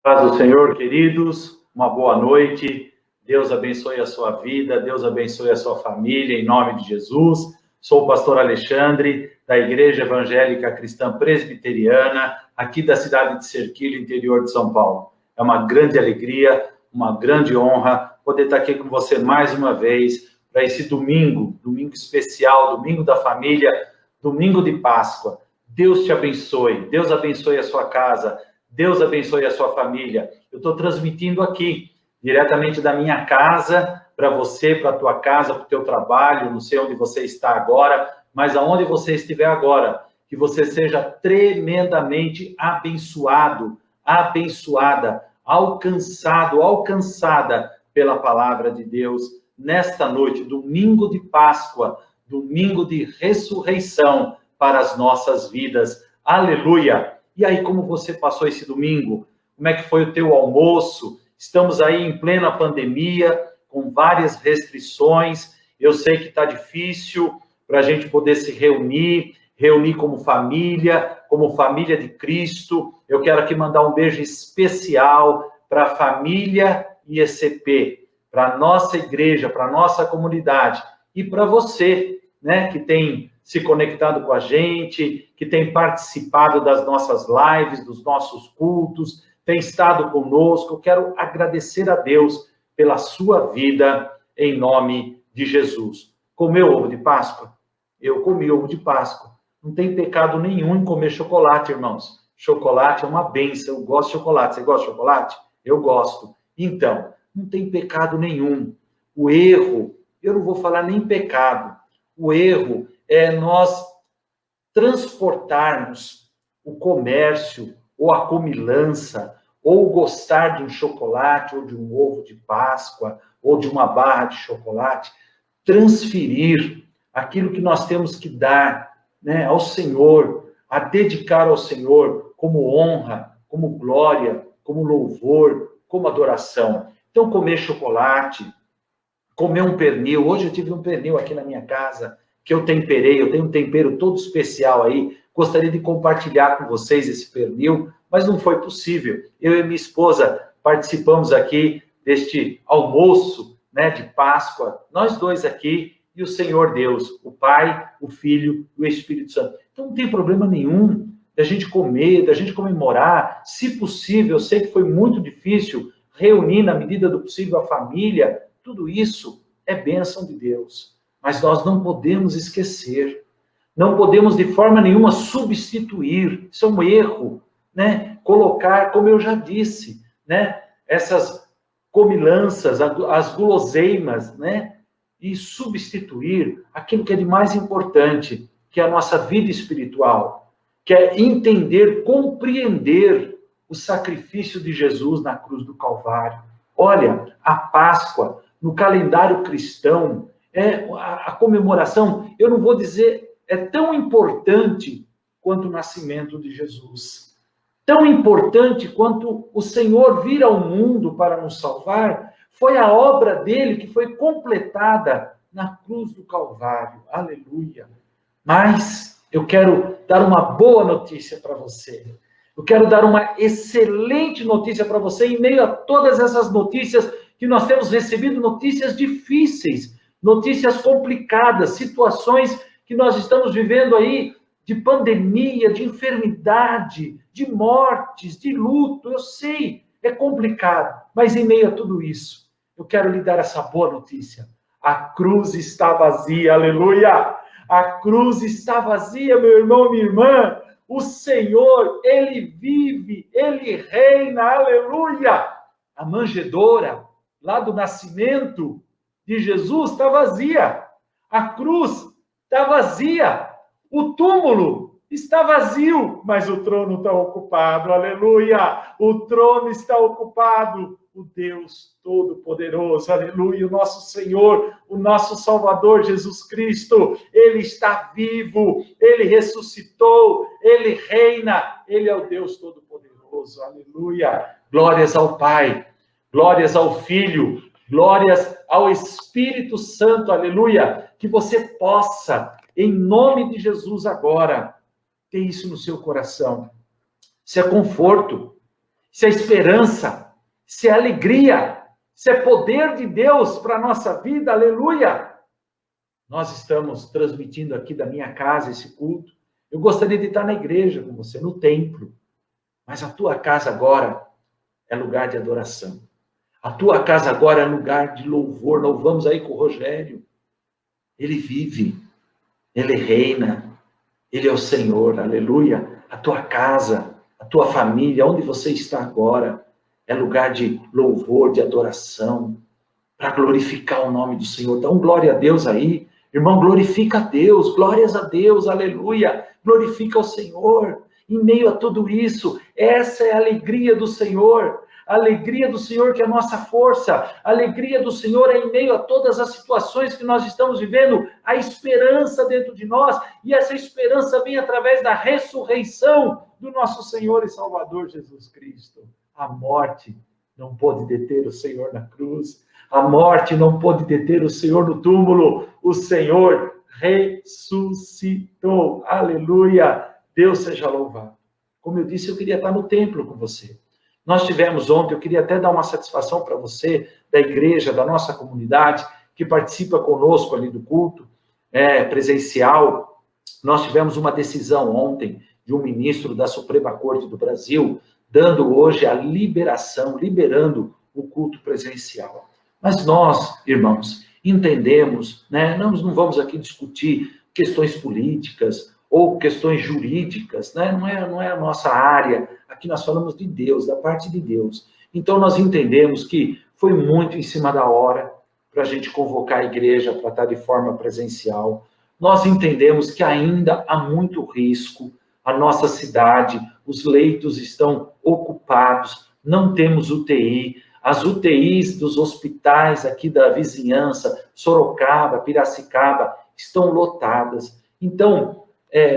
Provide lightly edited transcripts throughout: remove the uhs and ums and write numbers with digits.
Paz do Senhor, queridos, uma boa noite. Deus abençoe a sua vida, Deus abençoe a sua família, em nome de Jesus. Sou o pastor Alexandre, da Igreja Evangélica Cristã Presbiteriana, aqui da cidade de Serquilho, interior de São Paulo. É uma grande alegria, uma grande honra poder estar aqui com você mais uma vez para esse domingo especial, domingo da família, domingo de Páscoa. Deus te abençoe, Deus abençoe a sua casa, Deus abençoe a sua família. Eu estou transmitindo aqui, diretamente da minha casa, para você, para a tua casa, para o teu trabalho, não sei onde você está agora, mas aonde você estiver agora, que você seja tremendamente abençoado, abençoada, alcançado, alcançada pela palavra de Deus, nesta noite, domingo de Páscoa, domingo de ressurreição para as nossas vidas. Aleluia! E aí, como você passou esse domingo? Como é que foi o teu almoço? Estamos aí em plena pandemia, com várias restrições. Eu sei que está difícil para a gente poder se reunir como família de Cristo. Eu quero aqui mandar um beijo especial para a família IECP, para a nossa igreja, para a nossa comunidade e para você, né, que tem se conectado com a gente, que tem participado das nossas lives, dos nossos cultos, tem estado conosco. Eu quero agradecer a Deus pela sua vida, em nome de Jesus. Comeu ovo de Páscoa? Eu comi ovo de Páscoa. Não tem pecado nenhum em comer chocolate, irmãos. Chocolate é uma bênção. Eu gosto de chocolate. Você gosta de chocolate? Eu gosto. Então, não tem pecado nenhum. O erro, eu não vou falar nem pecado. O erro é nós transportarmos o comércio, ou a comilança, ou gostar de um chocolate, ou de um ovo de Páscoa, ou de uma barra de chocolate, transferir aquilo que nós temos que dar, né, ao Senhor, a dedicar ao Senhor como honra, como glória, como louvor, como adoração. Então, comer chocolate, comer um pernil. Hoje eu tive um pernil aqui na minha casa, que eu temperei, eu tenho um tempero todo especial aí. Gostaria de compartilhar com vocês esse pernil, mas não foi possível. Eu e minha esposa participamos aqui deste almoço, né, de Páscoa, nós dois aqui, e o Senhor Deus, o Pai, o Filho e o Espírito Santo. Então não tem problema nenhum da gente comer, da gente comemorar. Se possível, eu sei que foi muito difícil reunir na medida do possível a família. Tudo isso é bênção de Deus. Mas nós não podemos esquecer, não podemos de forma nenhuma substituir, isso é um erro, né? Colocar, como eu já disse, né? Essas comilanças, as guloseimas, né? E substituir aquilo que é de mais importante, que é a nossa vida espiritual, que é entender, compreender o sacrifício de Jesus na cruz do Calvário. Olha, a Páscoa, no calendário cristão, a comemoração, eu não vou dizer, é tão importante quanto o nascimento de Jesus. Tão importante quanto o Senhor vir ao mundo para nos salvar, foi a obra dele que foi completada na cruz do Calvário. Aleluia! Mas eu quero dar uma boa notícia para você. Eu quero dar uma excelente notícia para você em meio a todas essas notícias que nós temos recebido, notícias difíceis, notícias complicadas, situações que nós estamos vivendo aí de pandemia, de enfermidade, de mortes, de luto. Eu sei, é complicado, mas em meio a tudo isso, eu quero lhe dar essa boa notícia. A cruz está vazia, aleluia! A cruz está vazia, meu irmão, minha irmã. O Senhor, Ele vive, Ele reina, aleluia! A manjedoura, lá do nascimento de Jesus, está vazia. A cruz está vazia. O túmulo está vazio, mas o trono está ocupado, aleluia! O trono está ocupado. O Deus Todo-Poderoso, aleluia, o nosso Senhor, o nosso Salvador Jesus Cristo, Ele está vivo, Ele ressuscitou, Ele reina, Ele é o Deus Todo-Poderoso, aleluia. Glórias ao Pai, glórias ao Filho, glórias ao Espírito Santo, aleluia. Que você possa, em nome de Jesus agora, ter isso no seu coração. Isso é conforto. se é esperança, se é alegria, se é poder de Deus para a nossa vida, aleluia. Nós estamos transmitindo aqui da minha casa esse culto. Eu gostaria de estar na igreja com você, no templo. Mas a tua casa agora é lugar de adoração. A tua casa agora é lugar de louvor. Louvamos aí com o Rogério. Ele vive, ele reina, ele é o Senhor, aleluia. A tua casa, a tua família, onde você está agora, é lugar de louvor, de adoração, para glorificar o nome do Senhor. Dá um glória a Deus aí. Irmão, glorifica a Deus, glórias a Deus, aleluia. Glorifica o Senhor. Em meio a tudo isso, essa é a alegria do Senhor. A alegria do Senhor que é a nossa força. A alegria do Senhor é em meio a todas as situações que nós estamos vivendo. A esperança dentro de nós. E essa esperança vem através da ressurreição do nosso Senhor e Salvador Jesus Cristo. A morte não pôde deter o Senhor na cruz. A morte não pôde deter o Senhor no túmulo. O Senhor ressuscitou. Aleluia. Deus seja louvado. Como eu disse, eu queria estar no templo com você. Nós tivemos ontem, eu queria até dar uma satisfação para você, da igreja, da nossa comunidade, que participa conosco ali do culto presencial. Nós tivemos uma decisão ontem de um ministro da Suprema Corte do Brasil, dando hoje a liberação, liberando o culto presencial. Mas nós, irmãos, entendemos, né? Nós não vamos aqui discutir questões políticas ou questões jurídicas, né? Não é a nossa área. Aqui nós falamos de Deus, da parte de Deus. Então nós entendemos que foi muito em cima da hora para a gente convocar a igreja para estar de forma presencial. Nós entendemos que ainda há muito risco. A nossa cidade, os leitos estão ocupados, não temos UTI. As UTIs dos hospitais aqui da vizinhança, Sorocaba, Piracicaba, estão lotadas. Então,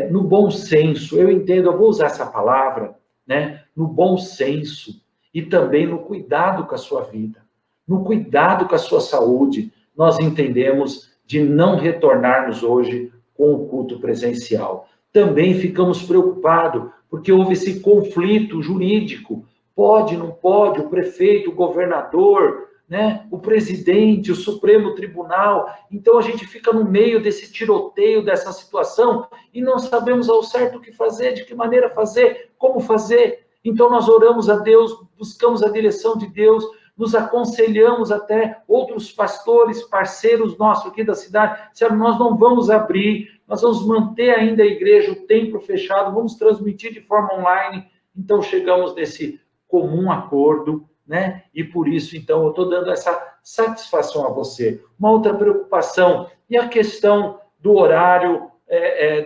no bom senso, eu entendo, eu vou usar essa palavra, né? No bom senso e também no cuidado com a sua vida, no cuidado com a sua saúde, nós entendemos de não retornarmos hoje com o culto presencial. Também ficamos preocupados, porque houve esse conflito jurídico. Pode, não pode, o prefeito, o governador, né, o presidente, o Supremo Tribunal. Então a gente fica no meio desse tiroteio, dessa situação, e não sabemos ao certo o que fazer, de que maneira fazer, como fazer. Então nós oramos a Deus, buscamos a direção de Deus, nos aconselhamos até outros pastores, parceiros nossos aqui da cidade, disseram, nós não vamos abrir, nós vamos manter ainda a igreja, o templo fechado, vamos transmitir de forma online. Então chegamos nesse comum acordo, né? E por isso, então, eu estou dando essa satisfação a você. Uma outra preocupação, e a questão do horário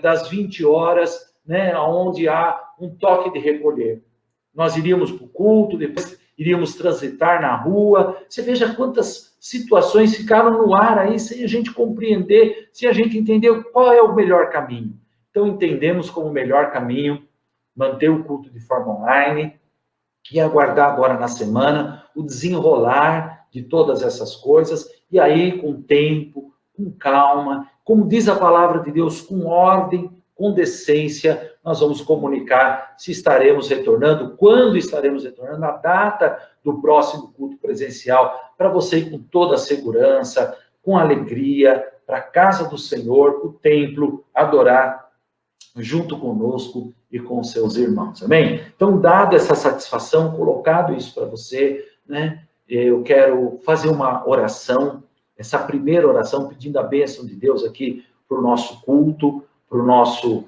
das 20 horas, né? Onde há um toque de recolher. Nós iríamos para o culto, depois iríamos transitar na rua. Você veja quantas situações ficaram no ar aí, sem a gente compreender, sem a gente entender qual é o melhor caminho. Então, entendemos como o melhor caminho manter o culto de forma online, e aguardar agora na semana o desenrolar de todas essas coisas, e aí com tempo, com calma, como diz a palavra de Deus, com ordem, com decência, nós vamos comunicar se estaremos retornando, quando estaremos retornando, a data do próximo culto presencial, para você ir com toda a segurança, com alegria, para a casa do Senhor, o templo, adorar junto conosco e com seus irmãos, amém? Então, dada essa satisfação, colocado isso para você, né, eu quero fazer uma oração, essa primeira oração, pedindo a bênção de Deus aqui para o nosso culto, para o nosso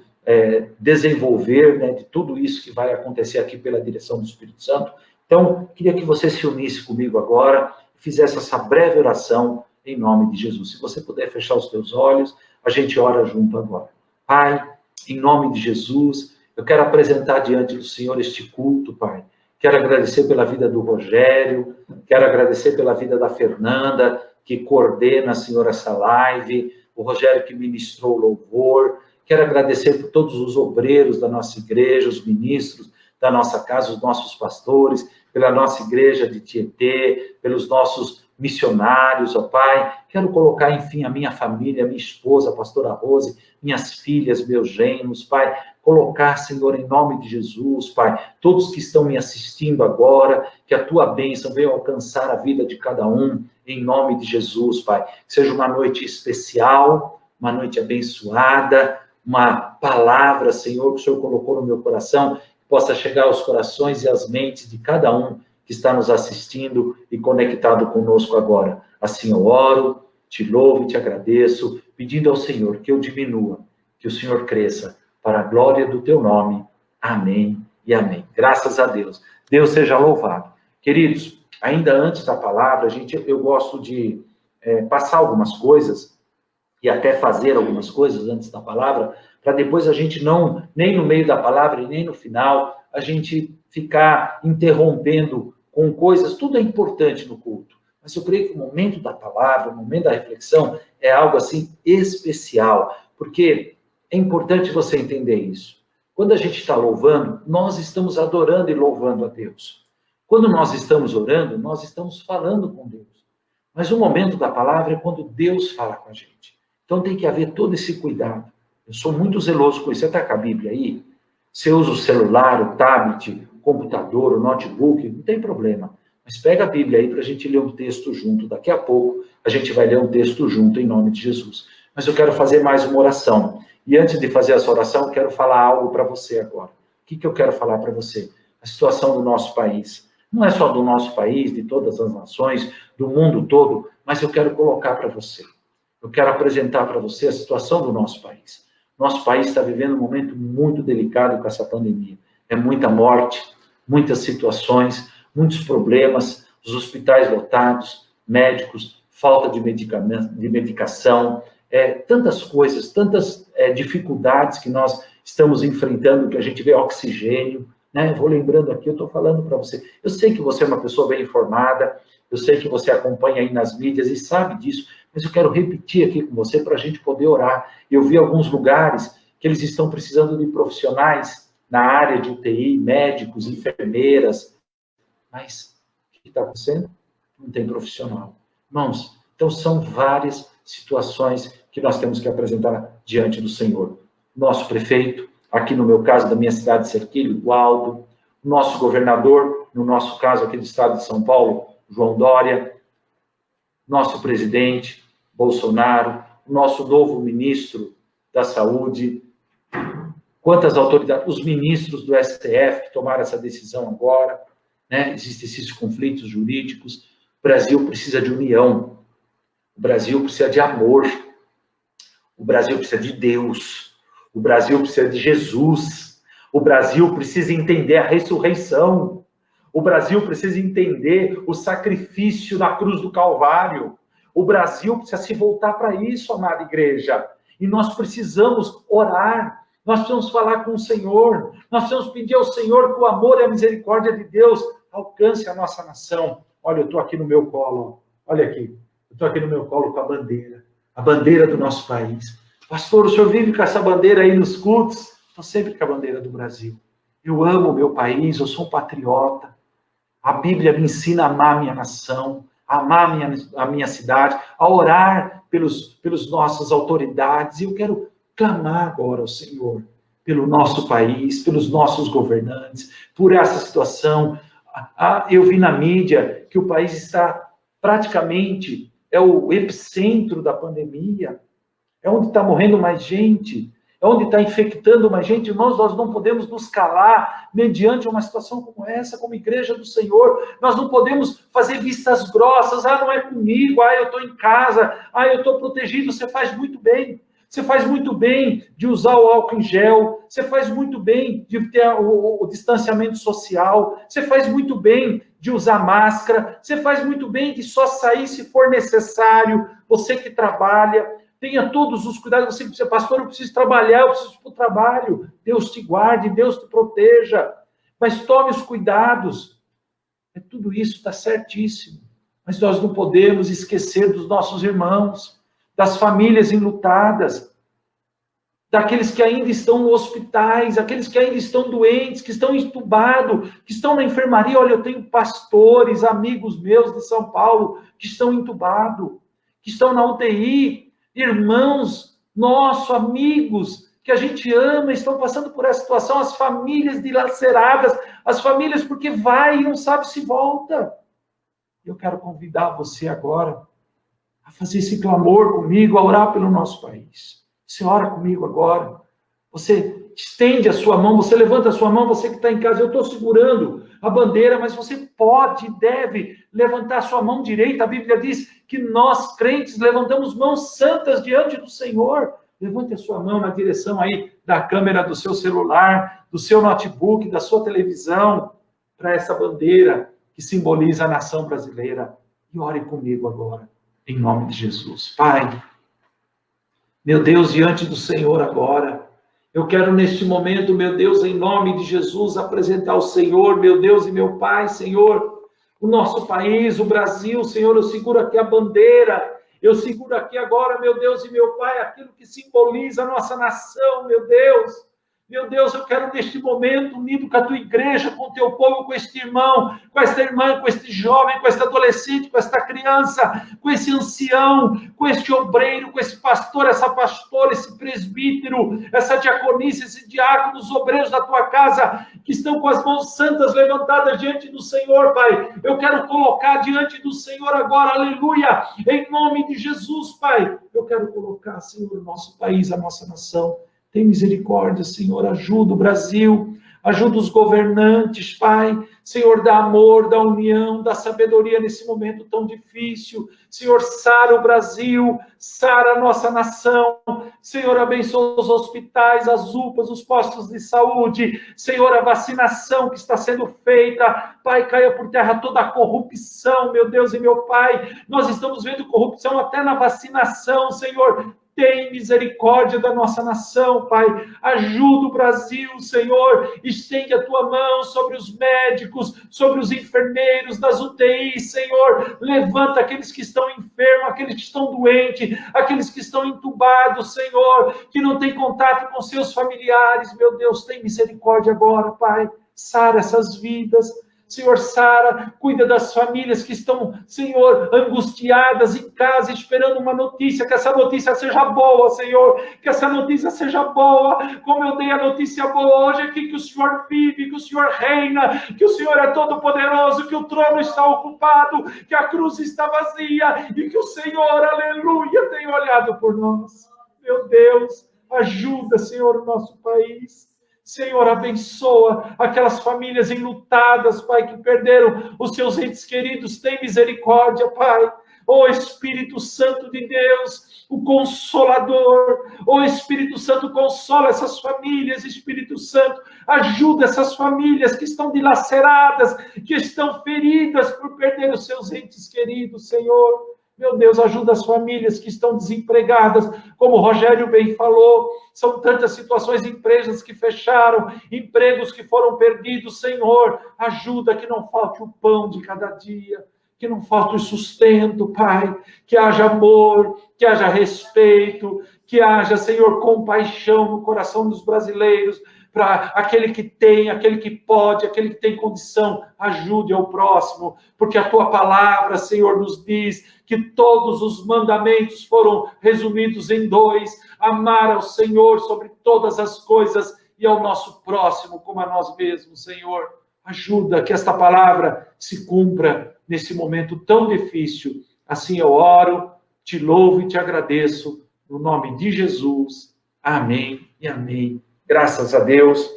desenvolver, né, de tudo isso que vai acontecer aqui pela direção do Espírito Santo. Então, queria que você se unisse comigo agora, fizesse essa breve oração em nome de Jesus. Se você puder fechar os teus olhos, a gente ora junto agora. Pai, em nome de Jesus, eu quero apresentar diante do Senhor este culto, Pai. Quero agradecer pela vida do Rogério, quero agradecer pela vida da Fernanda, que coordena, Senhor, essa live, o Rogério que ministrou o louvor. Quero agradecer por todos os obreiros da nossa igreja, os ministros da nossa casa, os nossos pastores, pela nossa igreja de Tietê, pelos nossos missionários, ó Pai. Quero colocar, enfim, a minha família, a minha esposa, a pastora Rose, minhas filhas, meus genros, Pai. Colocar, Senhor, em nome de Jesus, Pai, todos que estão me assistindo agora, que a Tua bênção venha alcançar a vida de cada um, em nome de Jesus, Pai. Que seja uma noite especial, uma noite abençoada, uma palavra, Senhor, que o Senhor colocou no meu coração, que possa chegar aos corações e às mentes de cada um que está nos assistindo e conectado conosco agora. Assim eu oro, te louvo e te agradeço, pedindo ao Senhor que eu diminua, que o Senhor cresça, para a glória do teu nome. Amém e amém. Graças a Deus. Deus seja louvado. Queridos, ainda antes da palavra, eu gosto de passar algumas coisas e até fazer algumas coisas antes da palavra, para depois a gente não, nem no meio da palavra e nem no final, a gente ficar interrompendo com coisas. Tudo é importante no culto, mas eu creio que o momento da palavra, o momento da reflexão, é algo assim especial, porque é importante você entender isso. Quando a gente está louvando, nós estamos adorando e louvando a Deus. Quando nós estamos orando, nós estamos falando com Deus. Mas o momento da palavra é quando Deus fala com a gente. Então tem que haver todo esse cuidado. Eu sou muito zeloso com isso. Você está com a Bíblia aí? Você usa o celular, o tablet, o computador, o notebook, não tem problema. Mas pega a Bíblia aí para a gente ler um texto junto. Daqui a pouco a gente vai ler um texto junto em nome de Jesus. Mas eu quero fazer mais uma oração. E antes de fazer essa oração, eu quero falar algo para você agora. O que eu quero falar para você? A situação do nosso país. Não é só do nosso país, de todas as nações, do mundo todo, mas eu quero colocar para você. Eu quero apresentar para você a situação do nosso país. Nosso país está vivendo um momento muito delicado com essa pandemia. É muita morte, muitas situações, muitos problemas, os hospitais lotados, médicos, falta de medicação, tantas coisas, tantas dificuldades que nós estamos enfrentando, que a gente vê oxigênio, né? Eu vou lembrando aqui, eu estou falando para você. Eu sei que você é uma pessoa bem informada, eu sei que você acompanha aí nas mídias e sabe disso, mas eu quero repetir aqui com você para a gente poder orar. Eu vi alguns lugares que eles estão precisando de profissionais na área de UTI, médicos, enfermeiras, mas o que está acontecendo? Não tem profissional. Irmãos, então são várias situações que nós temos que apresentar diante do Senhor. Nosso prefeito, aqui no meu caso, da minha cidade de Serquilho, o Aldo, o nosso governador, no nosso caso aqui do estado de São Paulo, João Dória, nosso presidente, Bolsonaro, o nosso novo ministro da Saúde, quantas autoridades, os ministros do STF que tomaram essa decisão agora, né? Existem esses conflitos jurídicos. O Brasil precisa de união, o Brasil precisa de amor, o Brasil precisa de Deus, o Brasil precisa de Jesus, o Brasil precisa entender a ressurreição, o Brasil precisa entender o sacrifício na cruz do Calvário, o Brasil precisa se voltar para isso, amada igreja, e nós precisamos orar, nós precisamos falar com o Senhor, nós precisamos pedir ao Senhor que o amor e a misericórdia de Deus alcance a nossa nação. Olha, eu estou aqui no meu colo, olha aqui, eu estou aqui no meu colo com a bandeira do nosso país. Pastor, o senhor vive com essa bandeira aí nos cultos? Estou sempre com a bandeira do Brasil. Eu amo o meu país, eu sou um patriota. A Bíblia me ensina a amar a minha nação, a amar a minha cidade, a orar pelas nossas autoridades. E eu quero clamar agora ao Senhor, pelo nosso país, pelos nossos governantes, por essa situação. Eu vi na mídia que o país está praticamente, é o epicentro da pandemia, é onde está morrendo mais gente, é onde está infectando mais gente. Irmãos, nós não podemos nos calar mediante uma situação como essa, como igreja do Senhor. Nós não podemos fazer vistas grossas. Não é comigo, eu estou em casa, eu estou protegido. Você faz muito bem. Você faz muito bem de usar o álcool em gel, você faz muito bem de ter o distanciamento social, você faz muito bem de usar máscara, você faz muito bem de só sair se for necessário. Você que trabalha, tenha todos os cuidados. Você que precisa, pastor, eu preciso trabalhar, eu preciso ir para o trabalho. Deus te guarde, Deus te proteja. Mas tome os cuidados. Tudo isso está certíssimo. Mas nós não podemos esquecer dos nossos irmãos, das famílias enlutadas. daqueles que ainda estão nos hospitais, aqueles que ainda estão doentes, que estão entubados, que estão na enfermaria. Olha, eu tenho pastores, amigos meus de São Paulo, que estão entubados, que estão na UTI, irmãos nossos, amigos, que a gente ama, estão passando por essa situação, as famílias dilaceradas, as famílias porque vai e não sabe se volta. Eu quero convidar você agora a fazer esse clamor comigo, a orar pelo nosso país. Você ora comigo agora, você estende a sua mão, você levanta a sua mão, você que está em casa, eu estou segurando a bandeira, mas você pode e deve levantar a sua mão direita. A Bíblia diz que nós, crentes, levantamos mãos santas diante do Senhor. Levante a sua mão na direção aí da câmera do seu celular, do seu notebook, da sua televisão, para essa bandeira que simboliza a nação brasileira. E ore comigo agora, em nome de Jesus. Pai, meu Deus, diante do Senhor agora, eu quero neste momento, meu Deus, em nome de Jesus, apresentar ao Senhor, meu Deus e meu Pai, Senhor, o nosso país, o Brasil, Senhor, eu seguro aqui a bandeira, eu seguro aqui agora, meu Deus e meu Pai, aquilo que simboliza a nossa nação, meu Deus. Meu Deus, eu quero neste momento, unido com a tua igreja, com o teu povo, com este irmão, com esta irmã, com este jovem, com este adolescente, com esta criança, com esse ancião, com este obreiro, com esse pastor, essa pastora, esse presbítero, essa diaconisa, esse diácono, os obreiros da tua casa, que estão com as mãos santas levantadas diante do Senhor, Pai. Eu quero colocar diante do Senhor agora, aleluia, em nome de Jesus, Pai. Eu quero colocar, Senhor, o nosso país, a nossa nação. Tem misericórdia, Senhor, ajuda o Brasil, ajuda os governantes, Pai. Senhor, dá amor, dá união, dá sabedoria nesse momento tão difícil. Senhor, sara o Brasil, sara a nossa nação. Senhor, abençoa os hospitais, as UPAs, os postos de saúde. Senhor, a vacinação que está sendo feita. Pai, caia por terra toda a corrupção, meu Deus e meu Pai. Nós estamos vendo corrupção até na vacinação, Senhor. Tem misericórdia da nossa nação, Pai. Ajuda o Brasil, Senhor. Estende a tua mão sobre os médicos, sobre os enfermeiros das UTIs, Senhor. Levanta aqueles que estão enfermos, aqueles que estão doentes, aqueles que estão entubados, Senhor, que não têm contato com seus familiares. Meu Deus, tem misericórdia agora, Pai. Sara essas vidas. Senhor, sara, cuida das famílias que estão, Senhor, angustiadas em casa, esperando uma notícia, que essa notícia seja boa, Senhor, que essa notícia seja boa, como eu dei a notícia boa hoje aqui, que o Senhor vive, que o Senhor reina, que o Senhor é todo-poderoso, que o trono está ocupado, que a cruz está vazia, e que o Senhor, aleluia, tem olhado por nós. Meu Deus, ajuda, Senhor, o nosso país. Senhor, abençoa aquelas famílias enlutadas, Pai, que perderam os seus entes queridos. Tem misericórdia, Pai. Ó Espírito Santo de Deus, o Consolador. Ó Espírito Santo, consola essas famílias. Espírito Santo, ajuda essas famílias que estão dilaceradas, que estão feridas por perder os seus entes queridos, Senhor. Meu Deus, ajuda as famílias que estão desempregadas, como o Rogério bem falou, são tantas situações, empresas que fecharam, empregos que foram perdidos, Senhor, ajuda que não falte o pão de cada dia, que não falte o sustento, Pai, que haja amor, que haja respeito, que haja, Senhor, compaixão no coração dos brasileiros, para aquele que tem, aquele que pode, aquele que tem condição, ajude ao próximo, porque a tua palavra, Senhor, nos diz que todos os mandamentos foram resumidos em 2, amar ao Senhor sobre todas as coisas e ao nosso próximo como a nós mesmos, Senhor. Ajuda que esta palavra se cumpra nesse momento tão difícil. Assim eu oro, te louvo e te agradeço, no nome de Jesus. Amém e amém. Graças a Deus.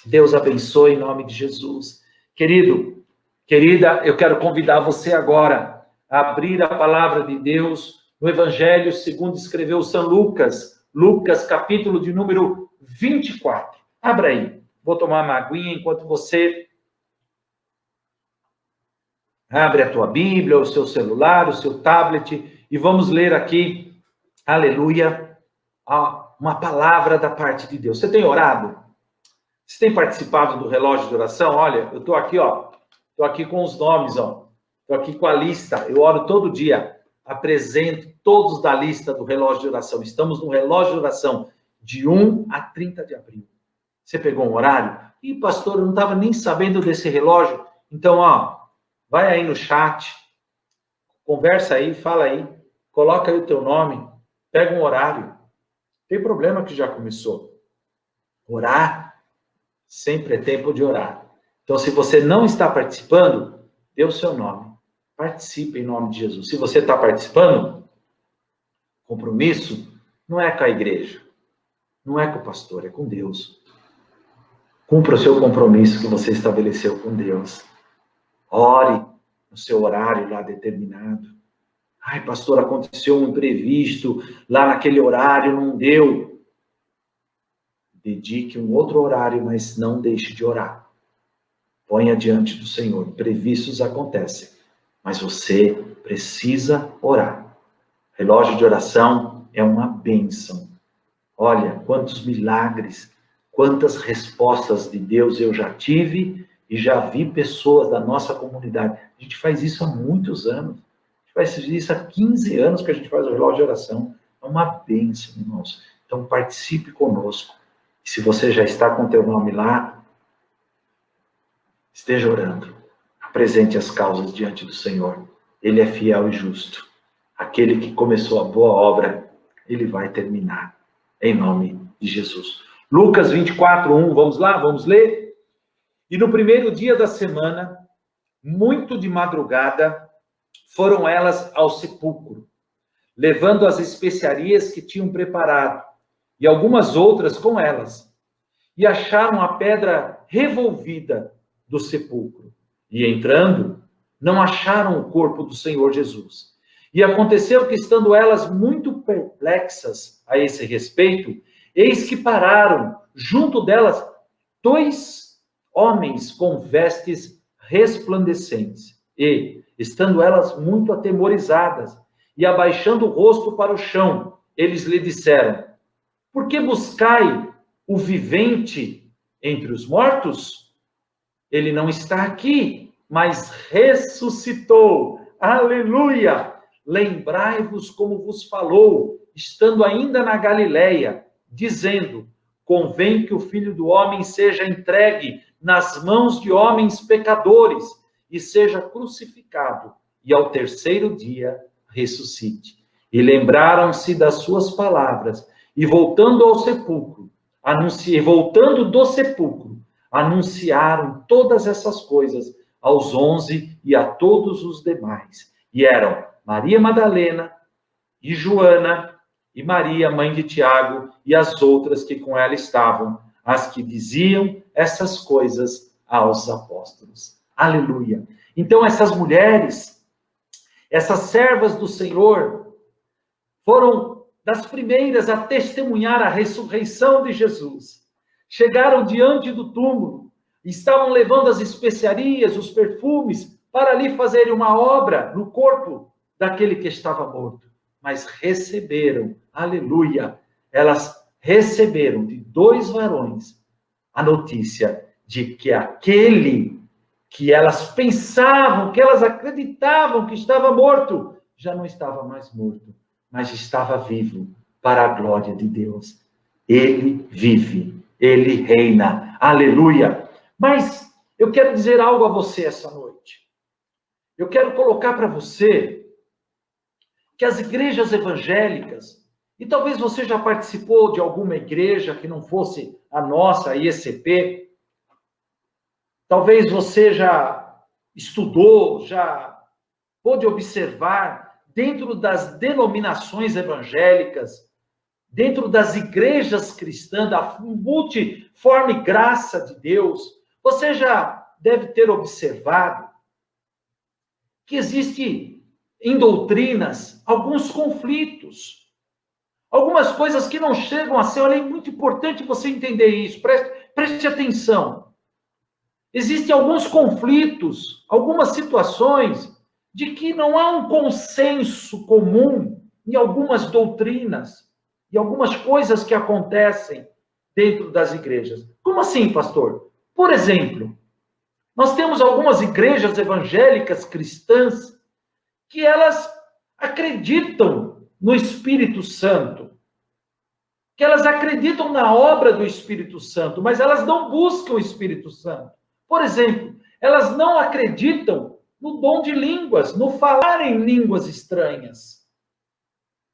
Deus abençoe em nome de Jesus. Querido, querida, eu quero convidar você agora a abrir a palavra de Deus no Evangelho segundo escreveu São Lucas, Lucas capítulo de número 24. Abra aí. Vou tomar uma aguinha enquanto você abre a tua Bíblia, o seu celular, o seu tablet, e vamos ler aqui, aleluia, uma palavra da parte de Deus. Você tem orado? Você tem participado do relógio de oração? Olha, eu estou aqui, estou aqui com os nomes, estou aqui com a lista, eu oro todo dia, apresento todos da lista do relógio de oração. Estamos no relógio de oração de 1 a 30 de abril. Você pegou um horário? Ih, pastor, eu não estava nem sabendo desse relógio. Então, vai aí no chat, conversa aí, fala aí, coloca aí o teu nome, pega um horário. Não tem problema que já começou. Orar sempre é tempo de orar. Então, se você não está participando, dê o seu nome. Participe em nome de Jesus. Se você está participando, compromisso não é com a igreja, não é com o pastor, é com Deus. Cumpra o seu compromisso que você estabeleceu com Deus. Ore no seu horário lá determinado. Ai, pastor, aconteceu um imprevisto, lá naquele horário não deu. Dedique um outro horário, mas não deixe de orar. Ponha diante do Senhor. Imprevistos acontecem, mas você precisa orar. Relógio de oração é uma bênção. Olha, quantos milagres, quantas respostas de Deus eu já tive e já vi pessoas da nossa comunidade. A gente faz isso há muitos anos. A gente faz isso há 15 anos que a gente faz o relógio de oração. É uma bênção, irmãos. Então participe conosco. E se você já está com o teu nome lá, esteja orando. Apresente as causas diante do Senhor. Ele é fiel e justo. Aquele que começou a boa obra, ele vai terminar. Em nome de Jesus. Lucas 24:1, vamos lá, vamos ler? E no primeiro dia da semana, muito de madrugada, foram elas ao sepulcro, levando as especiarias que tinham preparado, e algumas outras com elas. E acharam a pedra revolvida do sepulcro. E entrando, não acharam o corpo do Senhor Jesus. E aconteceu que, estando elas muito perplexas a esse respeito, eis que pararam, junto delas, 2 homens com vestes resplandecentes. E, estando elas muito atemorizadas, e abaixando o rosto para o chão, eles lhe disseram: por que buscai o vivente entre os mortos? Ele não está aqui, mas ressuscitou. Aleluia! Lembrai-vos como vos falou, estando ainda na Galileia, dizendo: convém que o Filho do Homem seja entregue nas mãos de homens pecadores e seja crucificado, e ao terceiro dia ressuscite. E lembraram-se das suas palavras, e voltando do sepulcro, anunciaram todas essas coisas aos 11 e a todos os demais. E eram Maria Madalena, e Joana, e Maria, mãe de Tiago, e as outras que com ela estavam, as que diziam essas coisas aos apóstolos. Aleluia! Então essas mulheres, essas servas do Senhor, foram das primeiras a testemunhar a ressurreição de Jesus. Chegaram diante do túmulo, estavam levando as especiarias, os perfumes, para ali fazerem uma obra no corpo daquele que estava morto. Mas receberam, aleluia, elas receberam de 2 varões a notícia de que aquele que elas pensavam, que elas acreditavam que estava morto, já não estava mais morto, mas estava vivo para a glória de Deus. Ele vive, ele reina, aleluia. Mas eu quero dizer algo a você essa noite. Eu quero colocar para você que as igrejas evangélicas, e talvez você já participou de alguma igreja que não fosse a nossa, a IECP, talvez você já estudou, já pôde observar dentro das denominações evangélicas, dentro das igrejas cristãs, da multiforme graça de Deus, você já deve ter observado que existe em doutrinas alguns conflitos, algumas coisas que não chegam a ser. Olha, é muito importante você entender isso, preste atenção. Existem alguns conflitos, algumas situações de que não há um consenso comum em algumas doutrinas e algumas coisas que acontecem dentro das igrejas. Como assim, pastor? Por exemplo, nós temos algumas igrejas evangélicas cristãs que elas acreditam no Espírito Santo, que elas acreditam na obra do Espírito Santo, mas elas não buscam o Espírito Santo. Por exemplo, elas não acreditam no dom de línguas, no falar em línguas estranhas.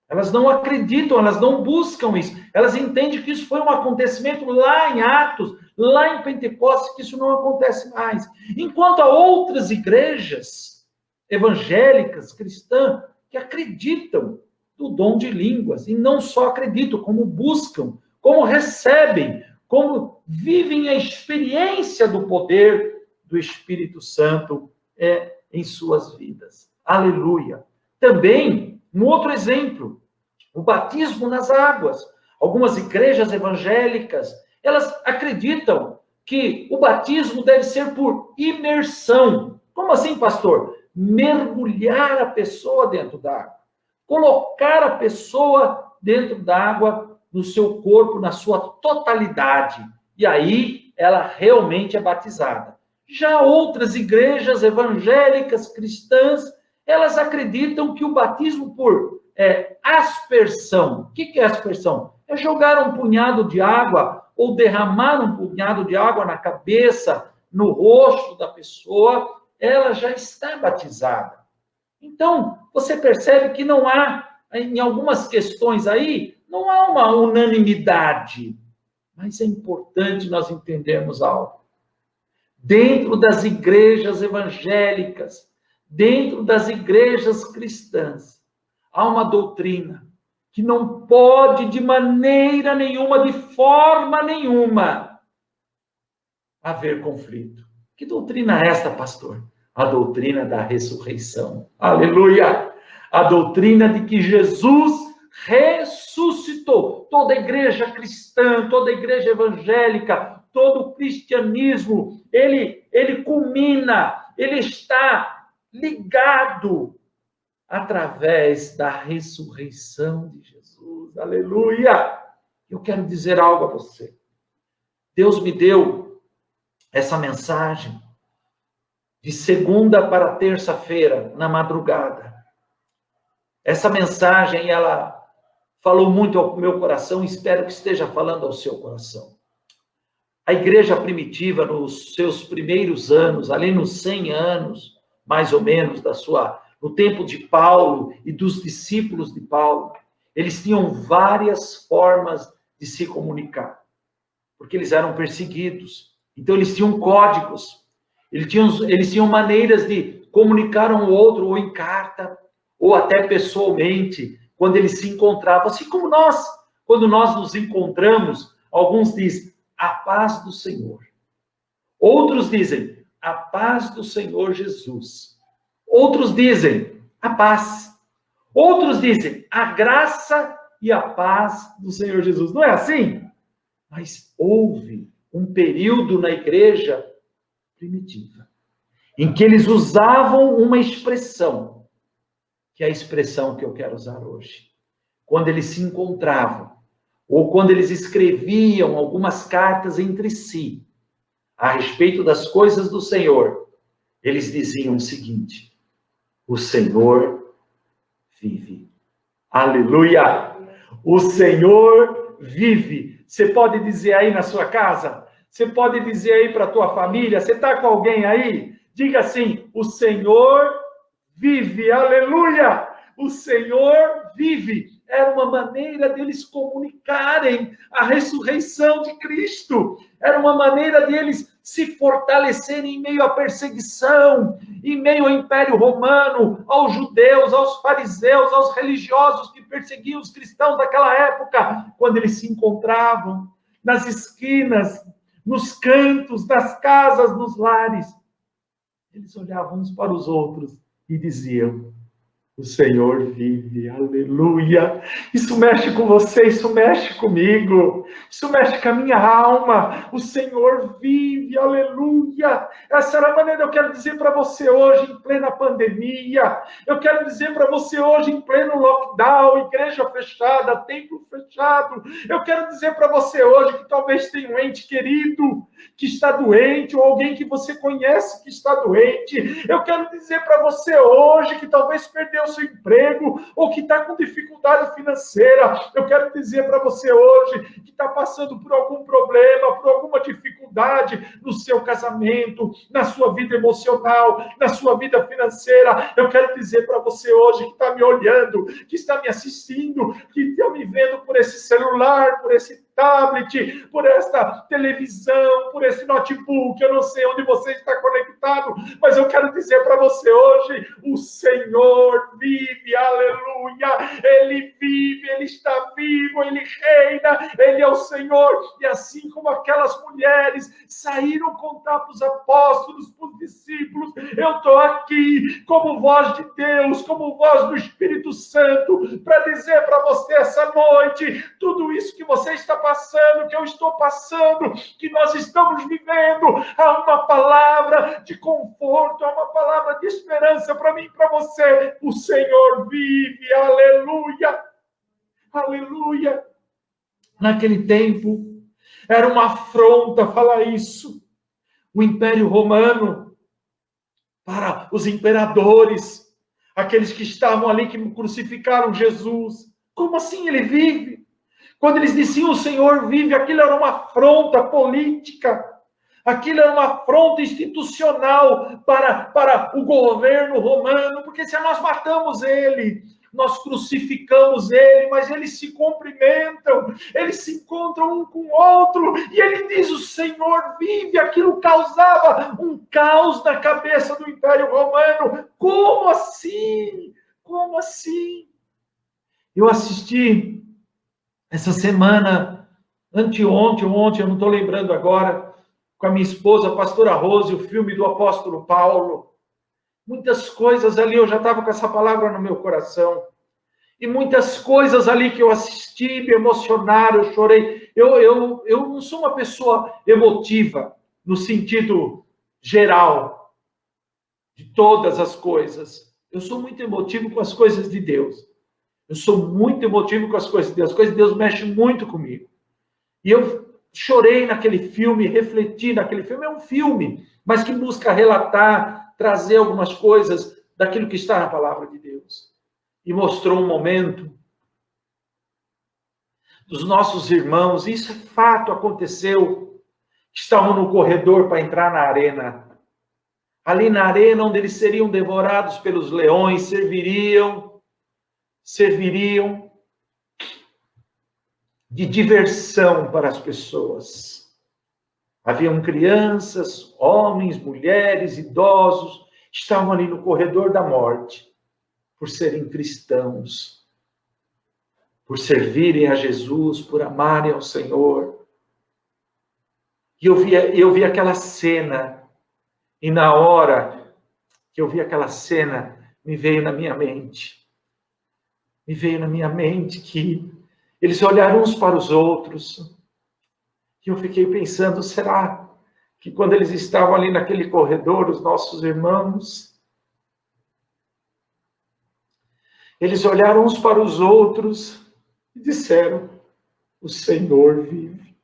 Elas não acreditam, elas não buscam isso. Elas entendem que isso foi um acontecimento lá em Atos, lá em Pentecostes, que isso não acontece mais. Enquanto há outras igrejas evangélicas, cristãs, que acreditam no dom de línguas, e não só acreditam, como buscam, como recebem, como vivem a experiência do poder do Espírito Santo em suas vidas. Aleluia! Também, um outro exemplo, o batismo nas águas. Algumas igrejas evangélicas, elas acreditam que o batismo deve ser por imersão. Como assim, pastor? Mergulhar a pessoa dentro da água. Colocar a pessoa dentro da água, no seu corpo, na sua totalidade. E aí, ela realmente é batizada. Já outras igrejas evangélicas, cristãs, elas acreditam que o batismo por aspersão. O que é aspersão? É jogar um punhado de água ou derramar um punhado de água na cabeça, no rosto da pessoa, ela já está batizada. Então, você percebe que não há, em algumas questões aí, não há uma unanimidade. Mas é importante nós entendermos algo. Dentro das igrejas evangélicas, dentro das igrejas cristãs, há uma doutrina que não pode de maneira nenhuma, de forma nenhuma, haver conflito. Que doutrina é esta, pastor? A doutrina da ressurreição. Aleluia! A doutrina de que Jesus ressuscitou. Toda a igreja cristã, toda a igreja evangélica, todo o cristianismo, ele culmina, ele está ligado através da ressurreição de Jesus. Aleluia! Eu quero dizer algo a você. Deus me deu essa mensagem de segunda para terça-feira, na madrugada. Essa mensagem, ela falou muito ao meu coração, espero que esteja falando ao seu coração. A igreja primitiva, nos seus primeiros anos, ali nos 100 anos, mais ou menos, no tempo de Paulo e dos discípulos de Paulo, eles tinham várias formas de se comunicar, porque eles eram perseguidos. Então, eles tinham códigos, eles tinham maneiras de comunicar um ao outro, ou em carta, ou até pessoalmente, quando eles se encontravam. Assim como nós, quando nós nos encontramos, alguns dizem, a paz do Senhor. Outros dizem, a paz do Senhor Jesus. Outros dizem, a paz. Outros dizem, a graça e a paz do Senhor Jesus. Não é assim? Mas houve um período na igreja primitiva, em que eles usavam uma expressão, que é a expressão que eu quero usar hoje. Quando eles se encontravam, ou quando eles escreviam algumas cartas entre si, a respeito das coisas do Senhor, eles diziam o seguinte, o Senhor vive. Aleluia! O Senhor vive. Você pode dizer aí na sua casa? Você pode dizer aí para a tua família? Você está com alguém aí? Diga assim, o Senhor vive. Aleluia! O Senhor vive. Era uma maneira deles comunicarem a ressurreição de Cristo. Era uma maneira deles se fortalecerem em meio à perseguição, em meio ao Império Romano, aos judeus, aos fariseus, aos religiosos que perseguiam os cristãos daquela época, quando eles se encontravam nas esquinas, nos cantos, nas casas, nos lares. Eles olhavam uns para os outros e diziam, o Senhor vive, aleluia. Isso mexe com você, isso mexe comigo, isso mexe com a minha alma. O Senhor vive, aleluia. Essa era a maneira, eu quero dizer para você hoje, em plena pandemia. Eu quero dizer para você hoje, em pleno lockdown, igreja fechada, templo fechado. Eu quero dizer para você hoje que talvez tenha um ente querido que está doente, ou alguém que você conhece que está doente. Eu quero dizer para você hoje que talvez perdeu seu emprego, ou que está com dificuldade financeira. Eu quero dizer para você hoje, que está passando por algum problema, por alguma dificuldade no seu casamento, na sua vida emocional, na sua vida financeira. Eu quero dizer para você hoje, que está me olhando, que está me assistindo, que está me vendo por esse celular, por esse tablet, por esta televisão, por esse notebook, eu não sei onde você está conectado, mas eu quero dizer para você hoje, o Senhor vive, aleluia, Ele vive, Ele está vivo, Ele reina, Ele é o Senhor, e assim como aquelas mulheres saíram contar para os apóstolos, para os discípulos, eu estou aqui como voz de Deus, como voz do Espírito Santo, para dizer para você essa noite, tudo isso que você está passando, que eu estou passando, que nós estamos vivendo, há uma palavra de conforto, há uma palavra de esperança para mim e para você. O Senhor vive, aleluia, aleluia. Naquele tempo, era uma afronta falar isso. O Império Romano, para os imperadores, aqueles que estavam ali, que crucificaram Jesus, como assim ele vive? Quando eles diziam o Senhor vive, aquilo era uma afronta política, aquilo era uma afronta institucional para o governo romano, porque se nós matamos ele, nós crucificamos ele, mas eles se cumprimentam, eles se encontram um com o outro, e ele diz, o Senhor vive. Aquilo causava um caos na cabeça do Império Romano. Como assim? Como assim? Eu assisti essa semana, ontem, eu não estou lembrando agora, com a minha esposa, a pastora Rose, o filme do apóstolo Paulo. Muitas coisas ali, eu já estava com essa palavra no meu coração. E muitas coisas ali que eu assisti, me emocionaram, eu chorei. Eu não sou uma pessoa emotiva, no sentido geral, de todas as coisas. Eu sou muito emotivo com as coisas de Deus. Eu sou muito emotivo com as coisas de Deus. As coisas de Deus mexem muito comigo. E eu chorei naquele filme, refleti naquele filme. É um filme, mas que busca relatar, trazer algumas coisas daquilo que está na palavra de Deus. E mostrou um momento dos nossos irmãos, isso é fato, aconteceu, estavam no corredor para entrar na arena. Ali na arena, onde eles seriam devorados pelos leões, serviriam de diversão para as pessoas. Haviam crianças, homens, mulheres, idosos, estavam ali no corredor da morte, por serem cristãos, por servirem a Jesus, por amarem ao Senhor. E eu vi aquela cena, e na hora que eu vi aquela cena, me veio na minha mente que eles olharam uns para os outros, e eu fiquei pensando, será que quando eles estavam ali naquele corredor, os nossos irmãos, eles olharam uns para os outros e disseram, o Senhor vive.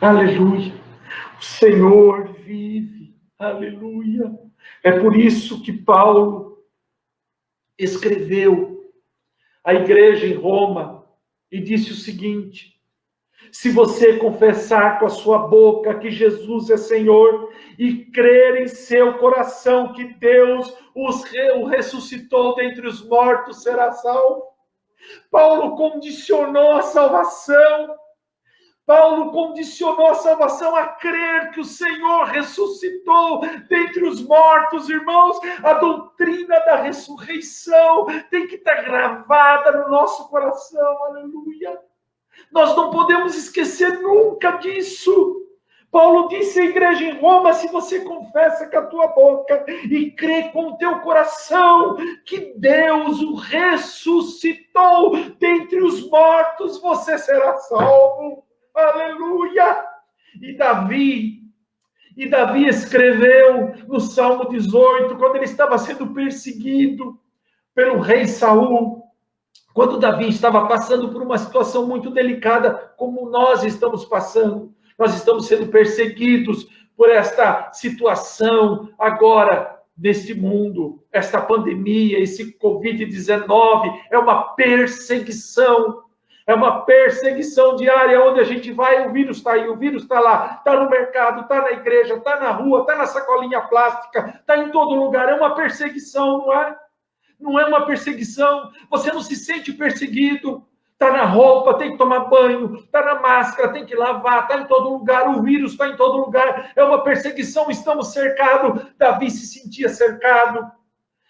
Aleluia. O Senhor vive. Aleluia. É por isso que Paulo escreveu à igreja em Roma e disse o seguinte, se você confessar com a sua boca que Jesus é Senhor e crer em seu coração que Deus o ressuscitou dentre os mortos, será salvo. Paulo condicionou a salvação. Paulo condicionou a salvação a crer que o Senhor ressuscitou dentre os mortos, irmãos. A doutrina da ressurreição tem que estar gravada no nosso coração, aleluia. Nós não podemos esquecer nunca disso. Paulo disse à igreja em Roma, se você confessa com a tua boca e crê com o teu coração que Deus o ressuscitou dentre os mortos, você será salvo. Aleluia! E Davi escreveu no Salmo 18, quando ele estava sendo perseguido pelo rei Saul, quando Davi estava passando por uma situação muito delicada, como nós estamos passando, nós estamos sendo perseguidos por esta situação agora neste mundo. Esta pandemia, esse Covid-19 é uma perseguição. É uma perseguição diária, onde a gente vai, o vírus está aí, o vírus está lá, está no mercado, está na igreja, está na rua, está na sacolinha plástica, está em todo lugar. É uma perseguição, não é? Não é uma perseguição. Você não se sente perseguido. Está na roupa, tem que tomar banho, está na máscara, tem que lavar, está em todo lugar, o vírus está em todo lugar. É uma perseguição, estamos cercados. Davi se sentia cercado.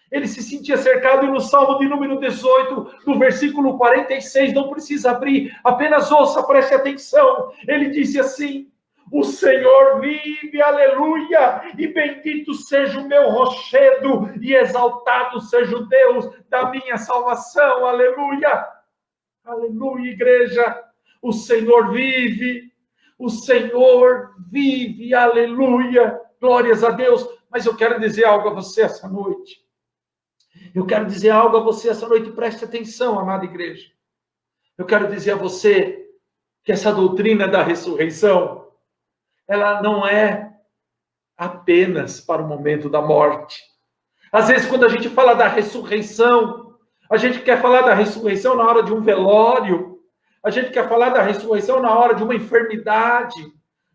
Ele se sentia cercado, e no Salmo de número 18, no versículo 46, não precisa abrir, apenas ouça, preste atenção. Ele disse assim: o Senhor vive, aleluia, e bendito seja o meu rochedo, e exaltado seja o Deus da minha salvação, aleluia, aleluia, igreja, o Senhor vive, aleluia, glórias a Deus. Mas eu quero dizer algo a você essa noite. Eu quero dizer algo a você essa noite, preste atenção, amada igreja. Eu quero dizer a você que essa doutrina da ressurreição, ela não é apenas para o momento da morte. Às vezes, quando a gente fala da ressurreição, a gente quer falar da ressurreição na hora de um velório, a gente quer falar da ressurreição na hora de uma enfermidade,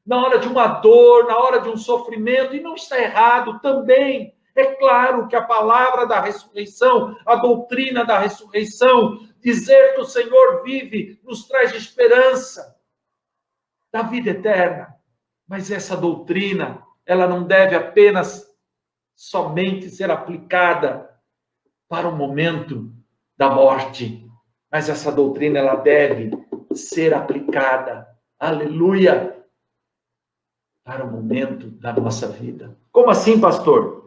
na hora de uma dor, na hora de um sofrimento, e não está errado também. É claro que a palavra da ressurreição, a doutrina da ressurreição, dizer que o Senhor vive, nos traz esperança da vida eterna. Mas essa doutrina, ela não deve apenas somente ser aplicada para o momento da morte, mas essa doutrina, ela deve ser aplicada, aleluia, para o momento da nossa vida. Como assim, pastor?